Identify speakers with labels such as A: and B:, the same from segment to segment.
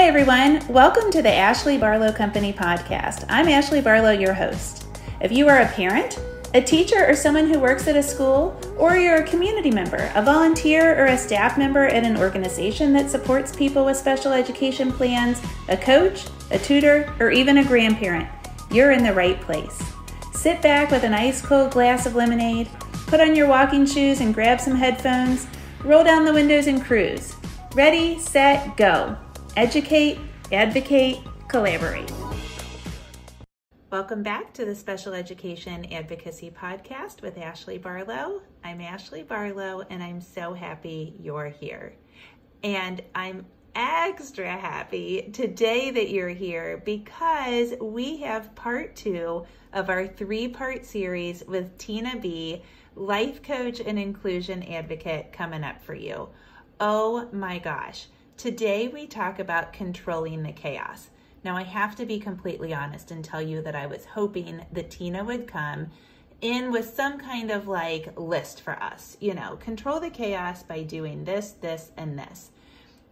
A: Hi everyone, welcome to the Ashley Barlow Company podcast. I'm Ashley Barlow, your host. If you are a parent, a teacher, or someone who works at a school, or you're a community member, a volunteer, or a staff member at an organization that supports people with special education plans, a coach, a tutor, or even a grandparent, you're in the right place. Sit back with an ice cold glass of lemonade, put on your walking shoes and grab some headphones, roll down the windows and cruise. Ready, set, go. Educate, advocate, collaborate. Welcome back to the Special Education Advocacy Podcast with Ashley Barlow. I'm Ashley Barlow, and I'm so happy you're here. And I'm extra happy today that you're here because we have part 2 of our 3-part series with Tina B., life coach and inclusion advocate, coming up for you. Oh my gosh. Today we talk about controlling the chaos. Now I have to be completely honest and tell you that I was hoping that Tina would come in with some kind of like list for us. You know, control the chaos by doing this, this, and this.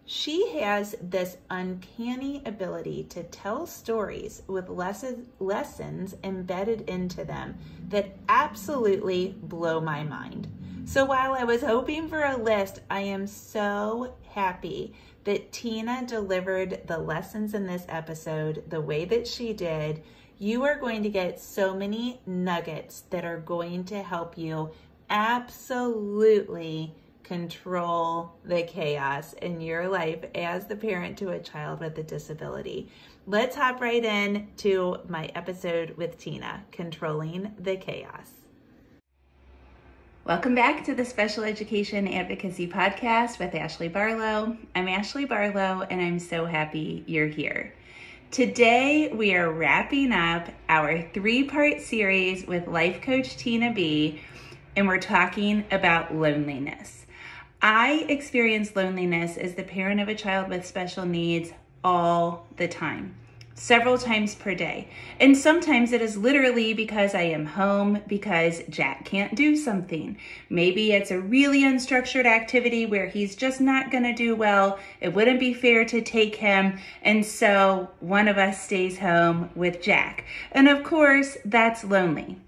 A: She has this uncanny ability to tell stories with lessons embedded into them that absolutely blow my mind. So while I was hoping for a list, I am so happy that Tina delivered the lessons in this episode the way that she did. You are going to get so many nuggets that are going to help you absolutely control the chaos in your life as the parent to a child with a disability. Let's hop right in to my episode with Tina, Controlling the Chaos. Welcome back to the Special Education Advocacy Podcast with Ashley Barlow. I'm Ashley Barlow, and I'm so happy you're here. Today, we are wrapping up our 3-part series with life coach Tina B., and we're talking about loneliness. I experience loneliness as the parent of a child with special needs all the time. Several times per day. And sometimes it is literally because I am home because Jack can't do something. Maybe it's a really unstructured activity where he's just not going to do well. It wouldn't be fair to take him. And so one of us stays home with Jack. And of course, that's lonely.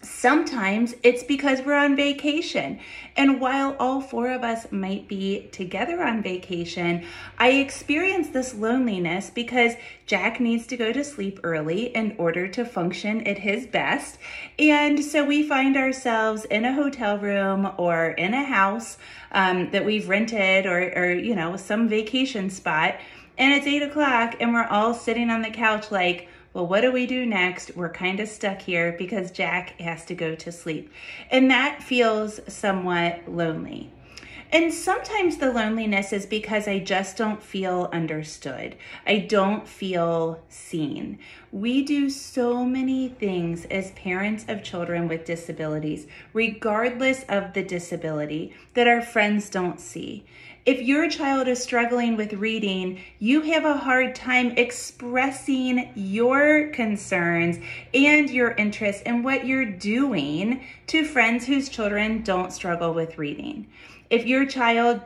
A: Sometimes it's because we're on vacation. And while all 4 of us might be together on vacation, I experience this loneliness because Jack needs to go to sleep early in order to function at his best. And so we find ourselves in a hotel room or in a house that we've rented or you know, some vacation spot. And it's 8 o'clock and we're all sitting on the couch like, well, what do we do next? We're kind of stuck here because Jack has to go to sleep. And that feels somewhat lonely. And sometimes the loneliness is because I just don't feel understood. I don't feel seen. We do so many things as parents of children with disabilities, regardless of the disability, that our friends don't see. If your child is struggling with reading, you have a hard time expressing your concerns and your interests in what you're doing to friends whose children don't struggle with reading. If your child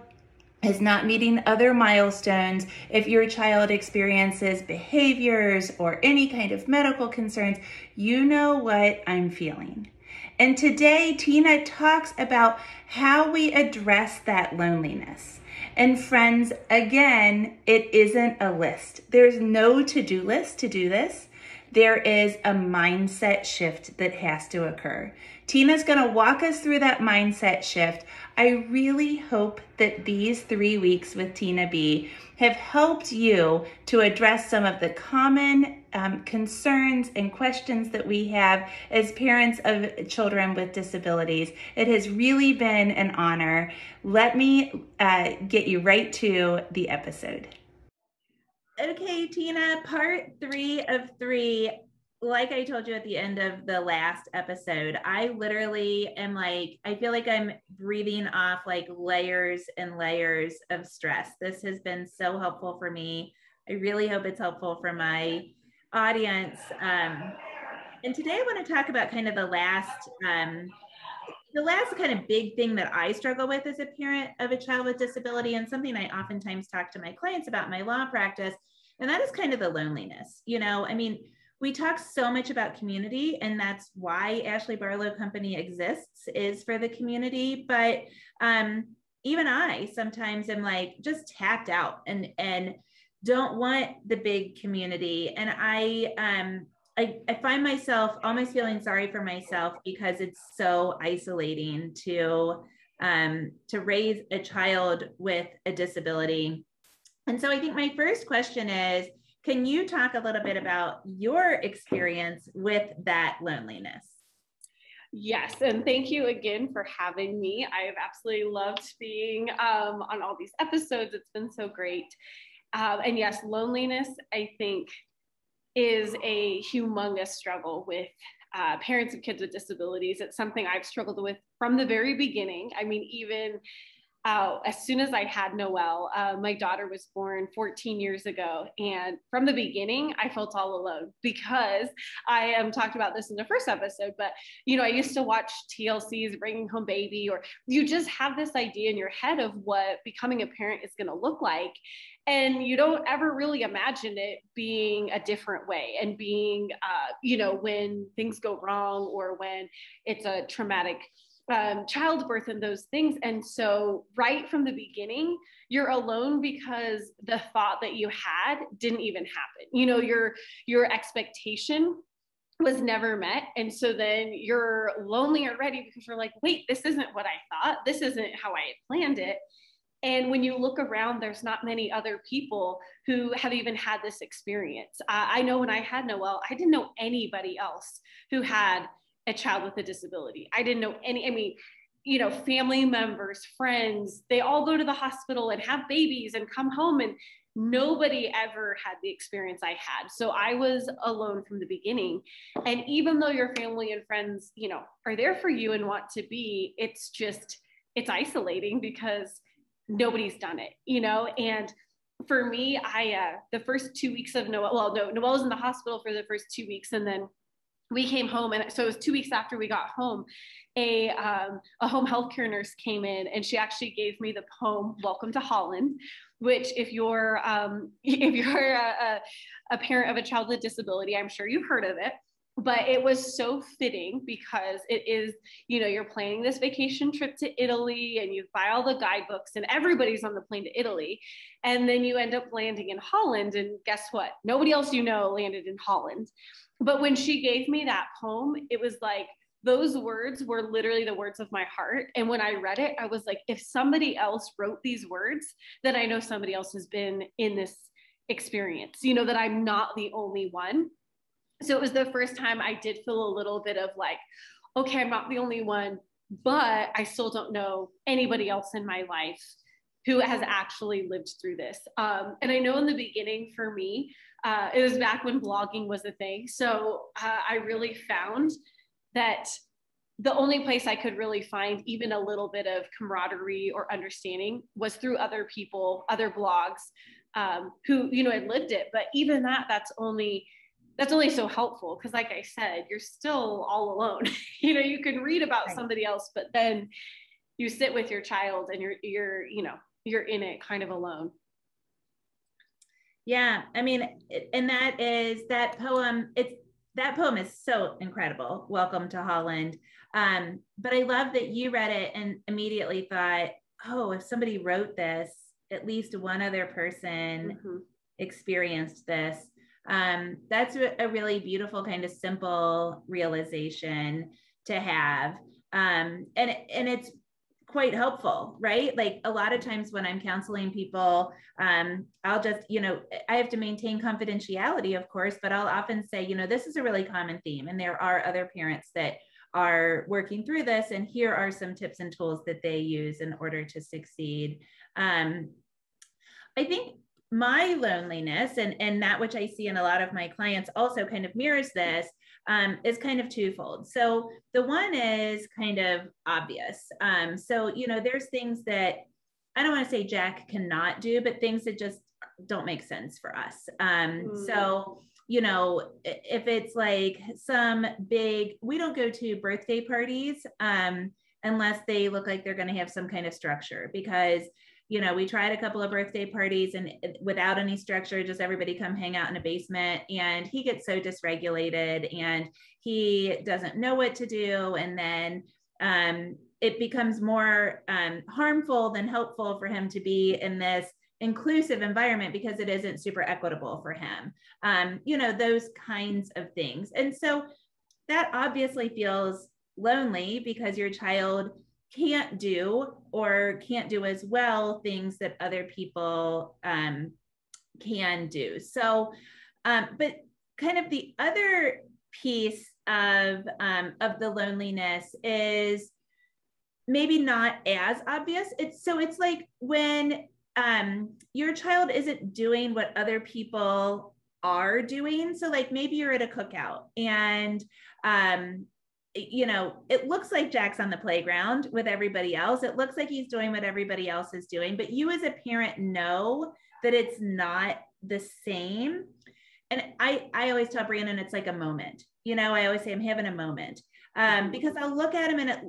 A: is not meeting other milestones, if your child experiences behaviors or any kind of medical concerns, you know what I'm feeling. And today, Tina talks about how we address that loneliness. And friends, again, it isn't a list. There's no to-do list to do this. There is a mindset shift that has to occur. Tina's going to walk us through that mindset shift. I really hope that these 3 weeks with Tina B. have helped you to address some of the common concerns and questions that we have as parents of children with disabilities. It has really been an honor. Let me get you right to the episode. Okay, Tina, part 3 of 3. Like I told you at the end of the last episode, I literally am like, I feel like I'm breathing off like layers and layers of stress. This has been so helpful for me. I really hope it's helpful for my audience. And today I want to talk about kind of the last the last kind of big thing that I struggle with as a parent of a child with disability, and something I oftentimes talk to my clients about in my law practice, and that is kind of the loneliness. I mean, we talk so much about community, and that's why Ashley Barlow Company exists, is for the community. But even I sometimes am like just tapped out and don't want the big community. And I find myself almost feeling sorry for myself because it's so isolating to raise a child with a disability. And so I think my first question is, can you talk a little bit about your experience with that loneliness?
B: Yes, and thank you again for having me. I have absolutely loved being on all these episodes. It's been so great. And yes, loneliness, I think, is a humongous struggle with parents of kids with disabilities. It's something I've struggled with from the very beginning. I mean, even as soon as I had Noelle, my daughter was born 14 years ago. And from the beginning, I felt all alone because I talked about this in the first episode, but, I used to watch TLC's Bringing Home Baby, or you just have this idea in your head of what becoming a parent is going to look like. And you don't ever really imagine it being a different way and being, when things go wrong or when it's a traumatic childbirth and those things. And so right from the beginning, you're alone because the thought that you had didn't even happen. Your expectation was never met. And so then you're lonely already because you're like, wait, this isn't what I thought. This isn't how I had planned it. And when you look around, there's not many other people who have even had this experience. I know when I had Noelle, I didn't know anybody else who had a child with a disability. I didn't know family members, friends, they all go to the hospital and have babies and come home, and nobody ever had the experience I had. So I was alone from the beginning. And even though your family and friends, are there for you and want to be, it's isolating because nobody's done it, and for me, the first 2 weeks of Noelle was in the hospital for the first 2 weeks, and then we came home. And so it was 2 weeks after we got home, a home healthcare nurse came in, and she actually gave me the poem, Welcome to Holland, which if you're a parent of a child with disability, I'm sure you've heard of it. But it was so fitting because it is, you're planning this vacation trip to Italy and you buy all the guidebooks and everybody's on the plane to Italy. And then you end up landing in Holland. And guess what? Nobody else landed in Holland. But when she gave me that poem, it was like, those words were literally the words of my heart. And when I read it, I was like, if somebody else wrote these words, then I know somebody else has been in this experience, that I'm not the only one. So it was the first time I did feel a little bit of like, okay, I'm not the only one, but I still don't know anybody else in my life who has actually lived through this. And I know in the beginning for me, it was back when blogging was a thing. So I really found that the only place I could really find even a little bit of camaraderie or understanding was through other people, other blogs who, had lived it. But even that's only so helpful because, like I said, you're still all alone. You can read about somebody else, but then you sit with your child and you're in it kind of alone.
A: Yeah, I mean, and that poem is so incredible. Welcome to Holland. But I love that you read it and immediately thought, oh, if somebody wrote this, at least one other person experienced this. That's a really beautiful kind of simple realization to have. And it's quite helpful, right? Like a lot of times when I'm counseling people, I'll just, I have to maintain confidentiality, of course, but I'll often say, this is a really common theme, and there are other parents that are working through this, and here are some tips and tools that they use in order to succeed. I think my loneliness and that which I see in a lot of my clients also kind of mirrors this, is kind of twofold. So the one is kind of obvious. So, there's things that I don't want to say Jack cannot do, but things that just don't make sense for us. So, if it's like some big, we don't go to birthday parties, unless they look like they're going to have some kind of structure. Because, we tried a couple of birthday parties and without any structure, just everybody come hang out in a basement, and he gets so dysregulated and he doesn't know what to do. And then it becomes more harmful than helpful for him to be in this inclusive environment because it isn't super equitable for him. Those kinds of things. And so that obviously feels lonely because your child can't do as well things that other people can do. So, but kind of the other piece of the loneliness is maybe not as obvious. It's like when your child isn't doing what other people are doing. So like maybe you're at a cookout and it looks like Jack's on the playground with everybody else. It looks like he's doing what everybody else is doing, but you as a parent know that it's not the same. And I always tell Brandon, it's like a moment. I always say I'm having a moment because I'll look at him and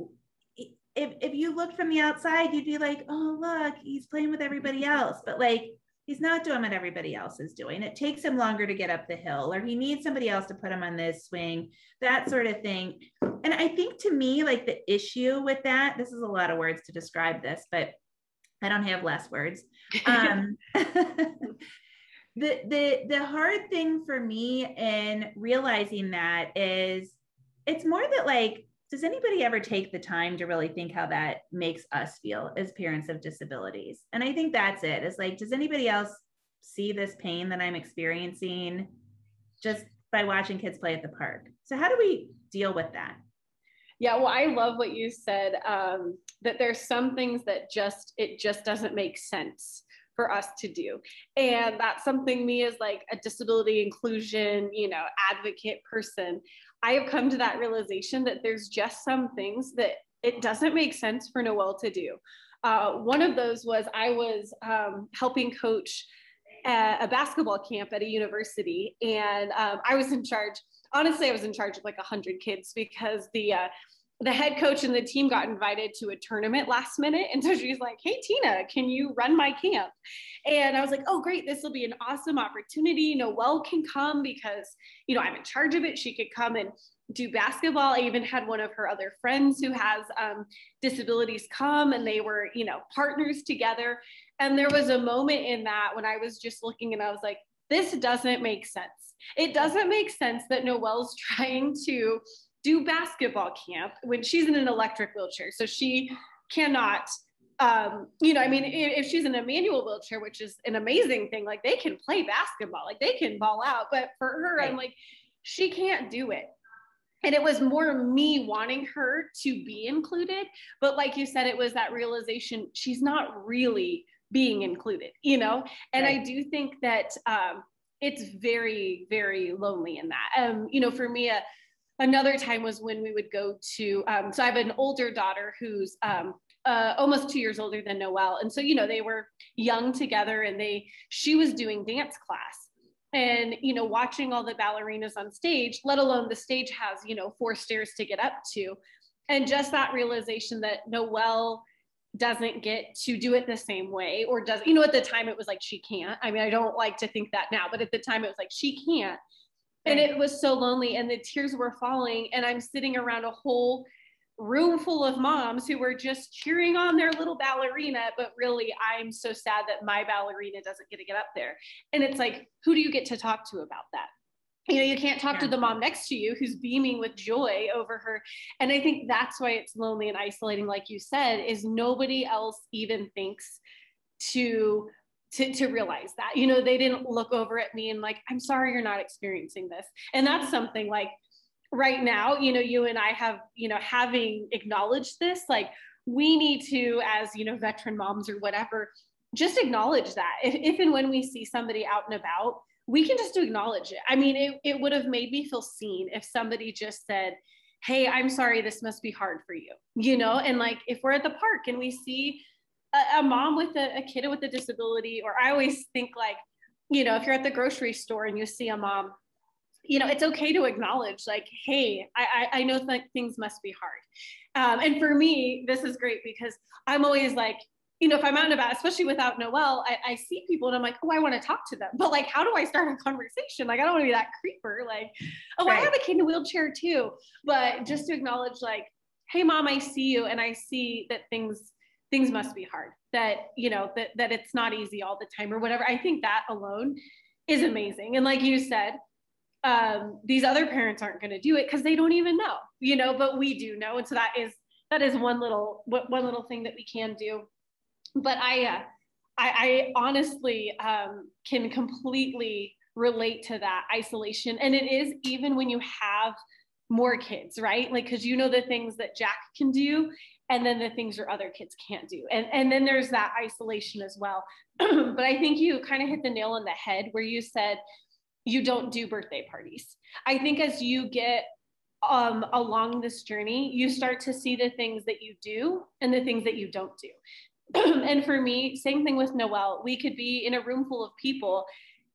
A: if you looked from the outside, you'd be like, oh, look, he's playing with everybody else. But like, he's not doing what everybody else is doing. It takes him longer to get up the hill, or he needs somebody else to put him on this swing, that sort of thing. And I think to me, like the issue with that, this is a lot of words to describe this, but I don't have less words. The hard thing for me in realizing that is it's more that like, does anybody ever take the time to really think how that makes us feel as parents of disabilities? And I think that's it. It's like, does anybody else see this pain that I'm experiencing just by watching kids play at the park? So how do we deal with that?
B: Yeah, well, I love what you said, that there's some things that it just doesn't make sense for us to do. And that's something me as like a disability inclusion, advocate person, I have come to that realization that there's just some things that it doesn't make sense for Noelle to do. One of those was I was helping coach a basketball camp at a university, and I was in charge. Honestly, I was in charge of like 100 kids because the head coach and the team got invited to a tournament last minute. And so she's like, hey, Tina, can you run my camp? And I was like, oh, great. This will be an awesome opportunity. Noelle can come because, I'm in charge of it. She could come and do basketball. I even had one of her other friends who has disabilities come, and they were, partners together. And there was a moment in that when I was just looking and I was like, this doesn't make sense. It doesn't make sense that Noelle's trying to do basketball camp when she's in an electric wheelchair. So she cannot, if she's in a manual wheelchair, which is an amazing thing, like they can play basketball, like they can ball out. But for her, right. I'm like, she can't do it. And it was more me wanting her to be included. But like you said, it was that realization she's not really being included, and right. I do think that it's very, very lonely in that. For me, another time was when we would go to, so I have an older daughter who's almost 2 years older than Noelle. And so, they were young together, and she was doing dance class. And, watching all the ballerinas on stage, let alone the stage has, 4 stairs to get up to. And just that realization that Noelle doesn't get to do it the same way, or does, at the time it was like, she can't. I mean, I don't like to think that now, but at the time it was like, she can't. And it was so lonely, and the tears were falling, and I'm sitting around a whole room full of moms who were just cheering on their little ballerina, but really I'm so sad that my ballerina doesn't get to get up there. And it's like, who do you get to talk to about that? You can't talk to the mom next to you who's beaming with joy over her. And I think that's why it's lonely and isolating, like you said, is nobody else even thinks to realize that, they didn't look over at me and like, I'm sorry you're not experiencing this. And that's something like right now, you and I have, having acknowledged this, like we need to, as, veteran moms or whatever, just acknowledge that if and when we see somebody out and about, we can just acknowledge it. I mean, it would have made me feel seen if somebody just said, hey, I'm sorry, this must be hard for you, and like, if we're at the park and we see a mom with a kid with a disability, or I always think like, if you're at the grocery store and you see a mom it's okay to acknowledge like, hey, I know things must be hard. And for me, this is great because I'm always like, if I'm out and about, especially without Noelle, I see people and I'm like, oh, I want to talk to them. But like, how do I start a conversation? Like, I don't want to be that creeper. Like, oh, right. I have a kid in a wheelchair too. But just to acknowledge like, hey, mom, I see you. And I see that things must be hard, that, that it's not easy all the time or whatever. I think that alone is amazing. And like you said, these other parents aren't going to do it because they don't even know, but we do know. And so that is one little thing that we can do. But I honestly can completely relate to that isolation. And it is even when you have more kids, right? Like, because the things that Jack can do and then the things your other kids can't do. And then there's that isolation as well. But I think you kind of hit the nail on the head where you said you don't do birthday parties. I think as you get along this journey, you start to see the things that you do and the things that you don't do. And for me, same thing with Noelle. We could be in a room full of people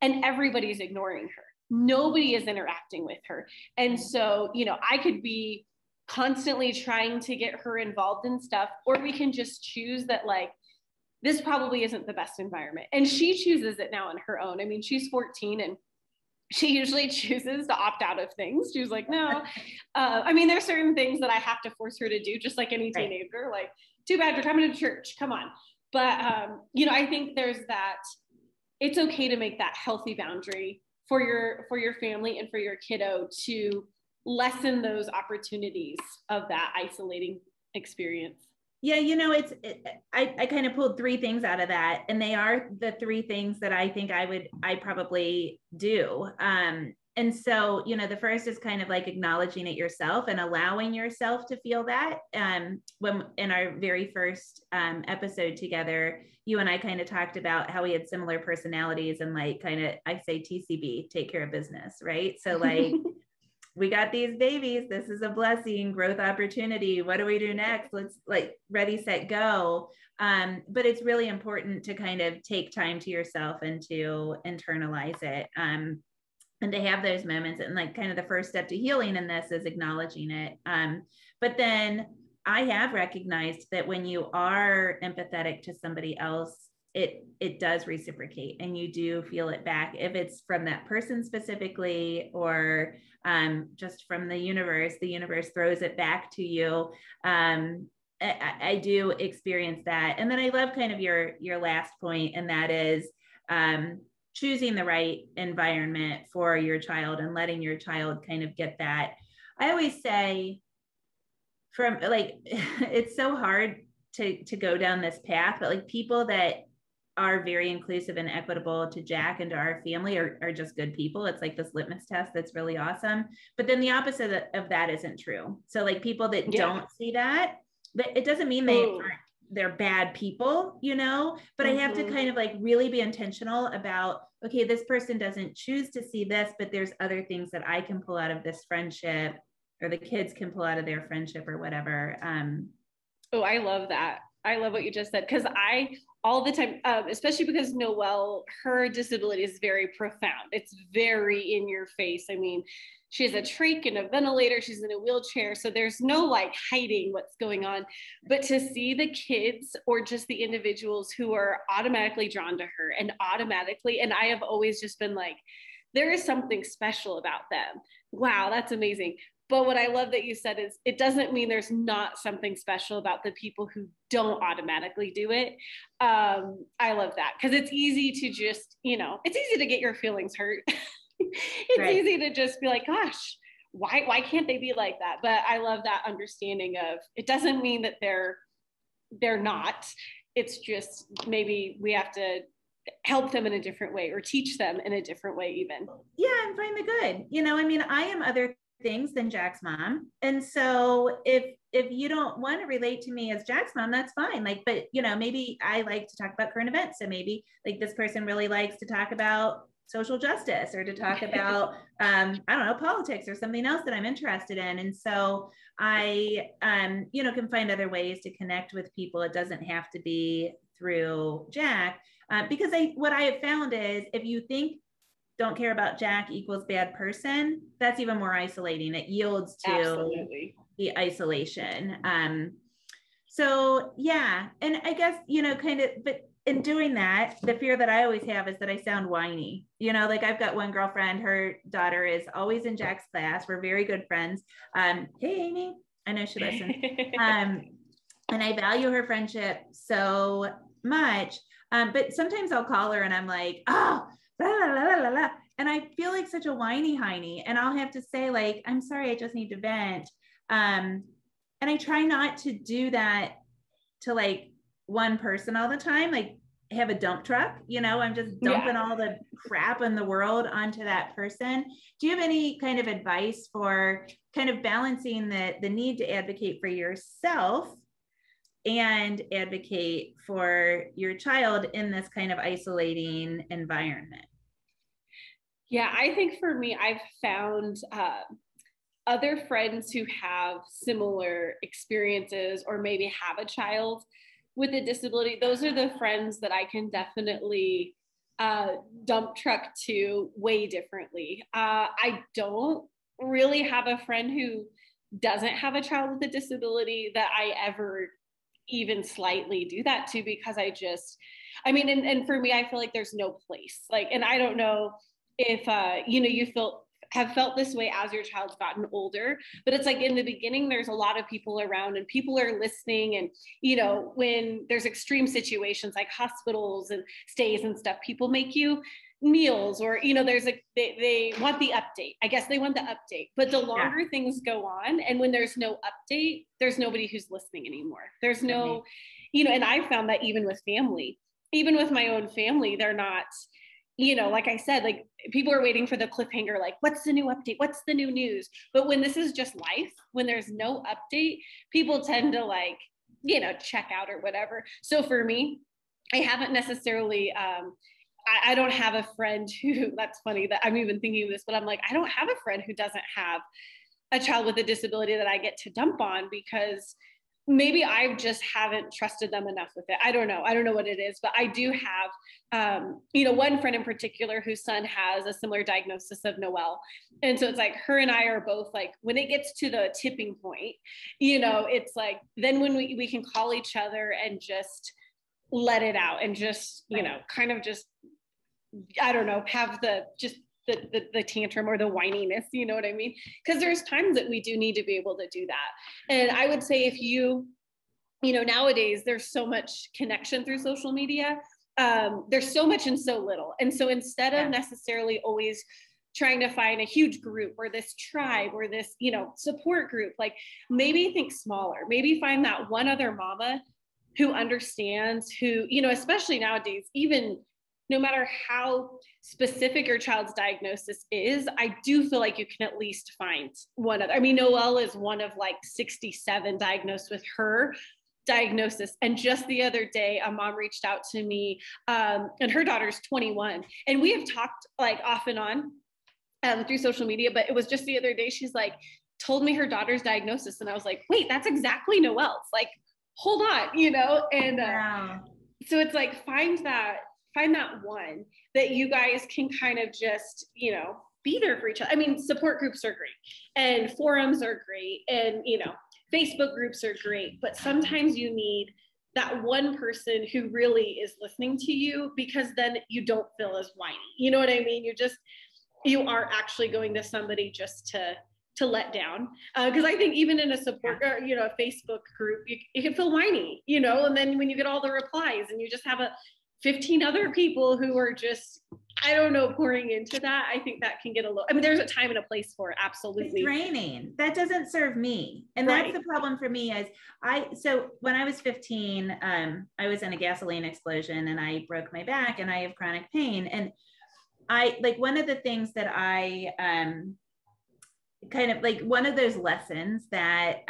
B: and everybody's ignoring her. Nobody is interacting with her. And so, I could be constantly trying to get her involved in stuff, or we can just choose that, like, this probably isn't the best environment. And she chooses it now on her own. I mean, she's 14 and she usually chooses to opt out of things. She was like, no. I mean, there's certain things that I have to force her to do, just like any teenager, like, too bad you're coming to church, come on. But, I think there's that, it's okay to make that healthy boundary for your family and for your kiddo to lessen those opportunities of that isolating experience.
A: Yeah, I kind of pulled three things out of that, and they are the three things that I think I probably do. And so, the first is kind of like acknowledging it yourself and allowing yourself to feel that. When in our very first episode together, you and I kind of talked about how we had similar personalities and like kind of, I say TCB, take care of business, right? So like, we got these babies. This is a blessing, growth opportunity. What do we do next? Let's like ready, set, go. But it's really important to kind of take time to yourself and to internalize it. And to have those moments, and like kind of the first step to healing in this is acknowledging it. But then I have recognized that when you are empathetic to somebody else, it does reciprocate and you do feel it back. If it's from that person specifically, or just from the universe throws it back to you. I do experience that. And then I love kind of your last point, and that is, choosing the right environment for your child and letting your child kind of get that. I always say, from like, it's so hard to go down this path, but like people that are very inclusive and equitable to Jack and to our family are just good people. It's like this litmus test that's really awesome. But then the opposite of that isn't true. So like people that don't see that, but it doesn't mean they're bad people, but I have to kind of like really be intentional about, okay, this person doesn't choose to see this, but there's other things that I can pull out of this friendship, or the kids can pull out of their friendship or whatever.
B: Oh, I love that. I love what you just said. Cause I, all the time, especially because Noelle, her disability is very profound. It's very in your face. I mean, she has a trach and a ventilator. She's in a wheelchair. So there's no like hiding what's going on. But to see the kids or just the individuals who are automatically drawn to her and I have always just been like, there is something special about them. Wow, that's amazing. But what I love that you said is it doesn't mean there's not something special about the people who don't automatically do it. I love that because it's easy to just, it's easy to get your feelings hurt. It's easy to just be like, gosh, why can't they be like that? But I love that understanding of, it doesn't mean that they're not. It's just maybe we have to help them in a different way or teach them in a different way even.
A: Yeah, and find the good. I am other things than Jack's mom. And so if you don't want to relate to me as Jack's mom, that's fine. Like, but maybe I like to talk about current events. So maybe like this person really likes to talk about social justice or to talk about, I don't know, politics or something else that I'm interested in. And so I, can find other ways to connect with people. It doesn't have to be through Jack, because what I have found is if you think don't care about Jack equals bad person, that's even more isolating. It yields to
B: Absolutely.
A: the isolation. So yeah. And I guess, kind of, but in doing that, the fear that I always have is that I sound whiny. Like I've got one girlfriend, her daughter is always in Jack's class. We're very good friends. Hey, Amy, I know she listens. And I value her friendship so much. But sometimes I'll call her and I'm like, oh, blah, blah, blah, blah, blah. And I feel like such a whiny hiney. And I'll have to say like, I'm sorry, I just need to vent. And I try not to do to like one person all the time. Like have a dump truck, I'm just dumping all the crap in the world onto that person. Do you have any kind of advice for kind of balancing the need to advocate for yourself and advocate for your child in this kind of isolating environment?
B: Yeah, I think for me, I've found other friends who have similar experiences or maybe have a child with a disability. Those are the friends that I can definitely dump truck to way differently. I don't really have a friend who doesn't have a child with a disability that I ever even slightly do that to, because and for me, I feel like there's no place, like, and I don't know if you have felt this way as your child's gotten older, but it's like in the beginning, there's a lot of people around and people are listening. And, when there's extreme situations like hospitals and stays and stuff, people make you meals or, they want the update. I guess they want the update, but the longer things go on and when there's no update, there's nobody who's listening anymore. There's no, and I found that even with my own family, they're not, like I said, like people are waiting for the cliffhanger, like what's the new update? What's the new news? But when this is just life, when there's no update, people tend to like, check out or whatever. So for me, I haven't necessarily, I don't have a friend who, that's funny that I'm even thinking of this, but I'm like, I don't have a friend who doesn't have a child with a disability that I get to dump on, because maybe I just haven't trusted them enough with it. I don't know what it is, but I do have, one friend in particular whose son has a similar diagnosis of Noel. And so it's like her and I are both like, when it gets to the tipping point, it's like, then when we can call each other and just let it out and just, kind of just, I don't know, have the tantrum or the whininess, you know what I mean? Because there's times that we do need to be able to do that. And I would say if nowadays there's so much connection through social media, there's so much and so little. And so instead of necessarily always trying to find a huge group or this tribe or this, support group, like maybe think smaller, maybe find that one other mama who understands, who, especially nowadays, even no matter how specific your child's diagnosis is, I do feel like you can at least find one other. I mean, Noelle is one of like 67 diagnosed with her diagnosis. And just the other day, a mom reached out to me and her daughter's 21. And we have talked like off and on through social media, but it was just the other day, she's like, told me her daughter's diagnosis. And I was like, wait, that's exactly Noelle's. Like, hold on, and so it's like, find that one that you guys can kind of just, be there for each other. I mean, support groups are great and forums are great and, Facebook groups are great, but sometimes you need that one person who really is listening to you, because then you don't feel as whiny. You know what I mean? You are actually going to somebody just to let down. Because I think even in a support, or, a Facebook group, you can feel whiny, and then when you get all the replies and you just have 15 other people who are just, I don't know, pouring into that, I think that can get a little, I mean, there's a time and a place for it. Absolutely.
A: It's draining. That doesn't serve me. And that's the problem for me is so when I was 15, I was in a gasoline explosion and I broke my back and I have chronic pain. And one of the things that I, kind of like one of those lessons that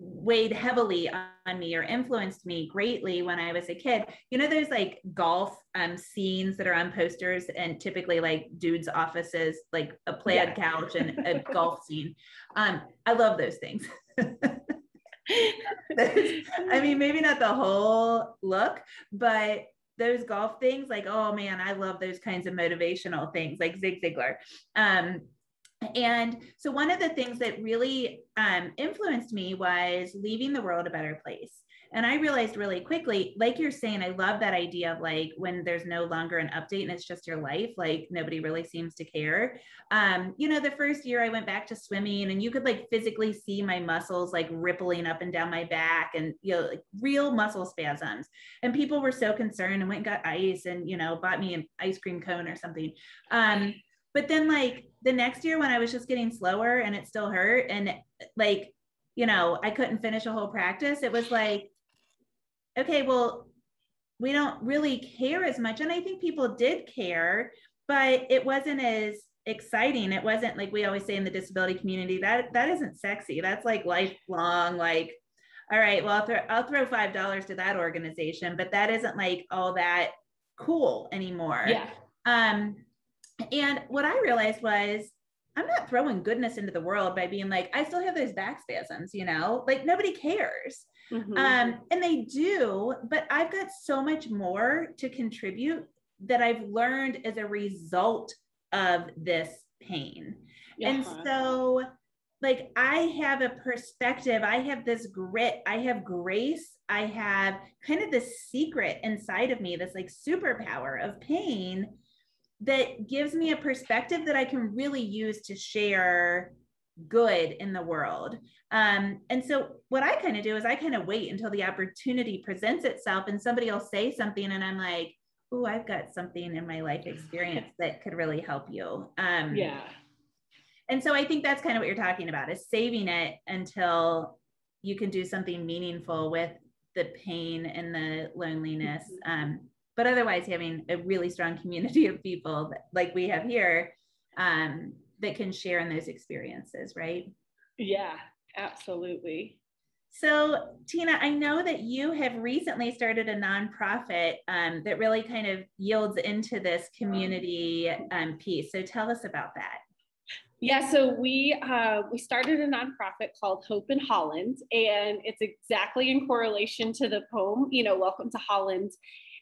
A: weighed heavily on me or influenced me greatly when I was a kid. There's like golf scenes that are on posters and typically like dudes' offices, like a plaid couch and a golf scene. I love those things. I mean, maybe not the whole look, but those golf things, like, oh man, I love those kinds of motivational things like Zig Ziglar. And so one of the things that really influenced me was leaving the world a better place. And I realized really quickly, like you're saying, I love that idea of like when there's no longer an update and it's just your life, like nobody really seems to care. The first year I went back to swimming and you could like physically see my muscles like rippling up and down my back and, like real muscle spasms. And people were so concerned and went and got ice and, bought me an ice cream cone or something. But then like the next year when I was just getting slower and it still hurt and like, I couldn't finish a whole practice, it was like, okay, well, we don't really care as much. And I think people did care, but it wasn't as exciting. It wasn't like we always say in the disability community, that isn't sexy. That's like lifelong, like, all right, well, I'll throw $5 to that organization, but that isn't like all that cool anymore.
B: Yeah.
A: And what I realized was I'm not throwing goodness into the world by being like, I still have those back spasms, like nobody cares.
B: Mm-hmm.
A: And they do, but I've got so much more to contribute that I've learned as a result of this pain.
B: Yeah.
A: And so like, I have a perspective, I have this grit, I have grace, I have kind of this secret inside of me, this like superpower of pain that gives me a perspective that I can really use to share good in the world. And so what I kind of do is I kind of wait until the opportunity presents itself and somebody will say something and I'm like, oh, I've got something in my life experience that could really help you.
B: Yeah.
A: And so I think that's kind of what you're talking about, is saving it until you can do something meaningful with the pain and the loneliness. But otherwise having a really strong community of people like we have here that can share in those experiences, right?
B: Yeah, absolutely.
A: So Tina, I know that you have recently started a nonprofit that really kind of yields into this community piece. So tell us about that.
B: Yeah, so we started a nonprofit called Hope in Holland, and it's exactly in correlation to the poem, Welcome to Holland.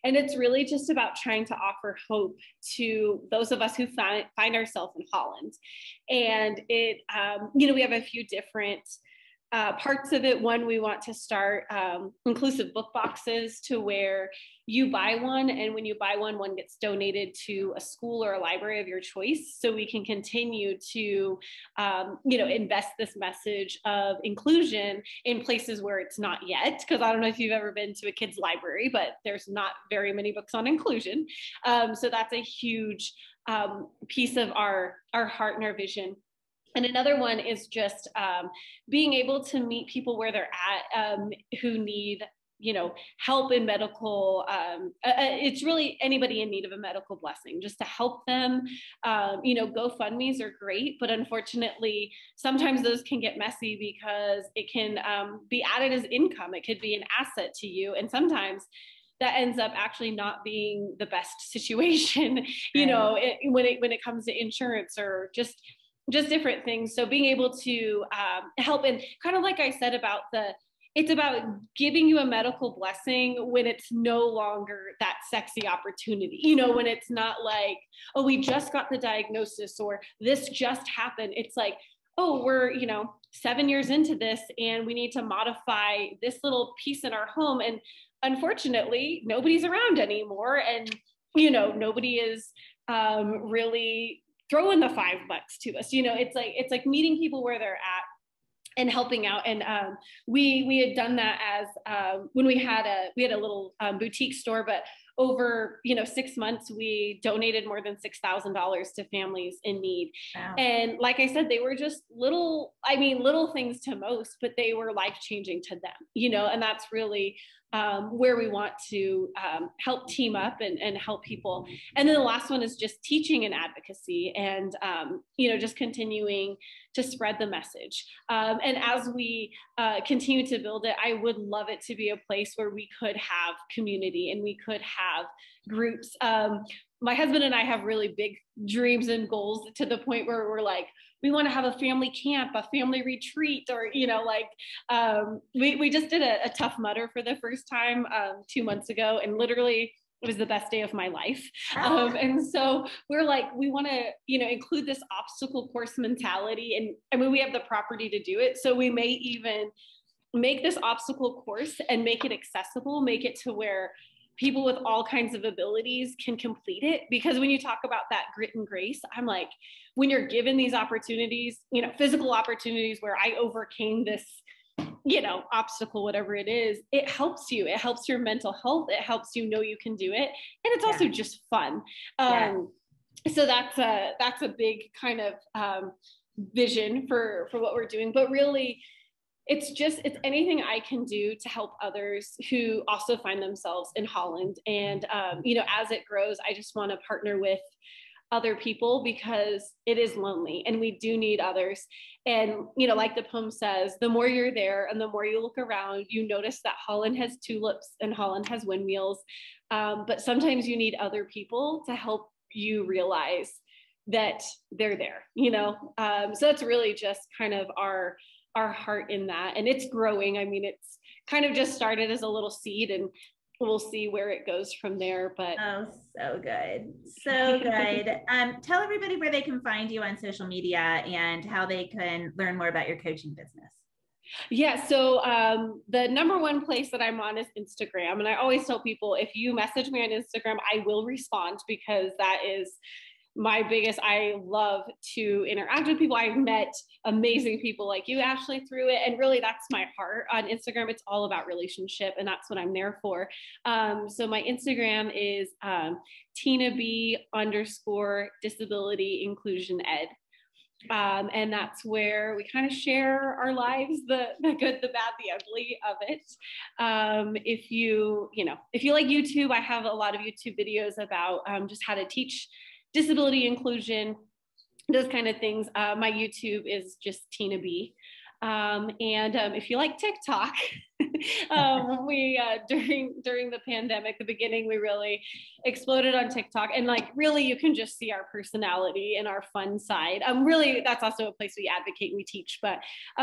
B: And it's really just about trying to offer hope to those of us who find ourselves in Holland. And it, we have a few different parts of it. One, we want to start inclusive book boxes to where you buy one, and when you buy one gets donated to a school or a library of your choice. So we can continue to, invest this message of inclusion in places where it's not yet. Because I don't know if you've ever been to a kid's library, but there's not very many books on inclusion. So that's a huge piece of our heart and our vision. And another one is just being able to meet people where they're at who need, help in medical. It's really anybody in need of a medical blessing, just to help them. GoFundMes are great, but unfortunately, sometimes those can get messy because it can be added as income. It could be an asset to you. And sometimes that ends up actually not being the best situation, when it comes to insurance or just different things. So being able to help, and kind of like I said about it's about giving you a medical blessing when it's no longer that sexy opportunity, when it's not like, oh, we just got the diagnosis or this just happened. It's like, oh, we're, 7 years into this and we need to modify this little piece in our home. And unfortunately, nobody's around anymore. And, nobody is really throwing the $5 to us. It's like meeting people where they're at and helping out. And we had done that as when we had a little boutique store, but over 6 months we donated more than $6,000 to families in need. Wow. And like I said, they were just little things to most, but they were life-changing to them, and that's really where we want to help team up and help people. And then the last one is just teaching and advocacy and, just continuing to spread the message. And as we continue to build it, I would love it to be a place where we could have community and we could have groups. My husband and I have really big dreams and goals to the point where we're like, we want to have a family camp, a family retreat, or, we just did a Tough Mudder for the first time 2 months ago. And literally it was the best day of my life.
A: Ah.
B: And so we're like, we want to, include this obstacle course mentality. And I mean, we have the property to do it. So we may even make this obstacle course and make it accessible, make it to where people with all kinds of abilities can complete it. Because when you talk about that grit and grace, I'm like, when you're given these opportunities, physical opportunities where I overcame this, obstacle, whatever it is, it helps you. It helps your mental health. It helps you know you can do it. And it's also just fun. So that's a big kind of vision for what we're doing. But really, it's anything I can do to help others who also find themselves in Holland. And, as it grows, I just want to partner with other people because it is lonely and we do need others. And, like the poem says, the more you're there and the more you look around, you notice that Holland has tulips and Holland has windmills. But sometimes you need other people to help you realize that they're there, so that's really just kind of our heart in that. And it's growing. I mean, it's kind of just started as a little seed and we'll see where it goes from there. But
A: oh, so good. So good. Tell everybody where they can find you on social media and how they can learn more about your coaching business.
B: Yeah. So the number one place that I'm on is Instagram. And I always tell people, if you message me on Instagram, I will respond because that is my biggest, I love to interact with people. I've met amazing people like you, Ashley, through it. And really that's my heart on Instagram. It's all about relationship and that's what I'm there for. So my Instagram is TinaB_disability inclusion ed. And that's where we kind of share our lives, the good, the bad, the ugly of it. If you like YouTube, I have a lot of YouTube videos about just how to teach disability inclusion, those kind of things. My YouTube is just Tina B. And if you like TikTok, we during the pandemic, the beginning, we really exploded on TikTok, and like really, you can just see our personality and our fun side. Really, that's also a place we advocate, we teach, but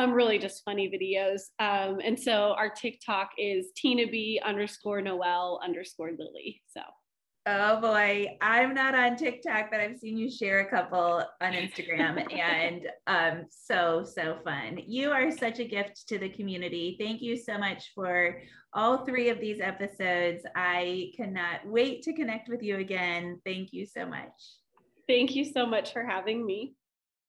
B: really just funny videos. And so our TikTok is Tina B_Noel_Lily. So.
A: Oh boy, I'm not on TikTok, but I've seen you share a couple on Instagram and so fun. You are such a gift to the community. Thank you so much for all 3 of these episodes. I cannot wait to connect with you again. Thank you so much.
B: Thank you so much for having me.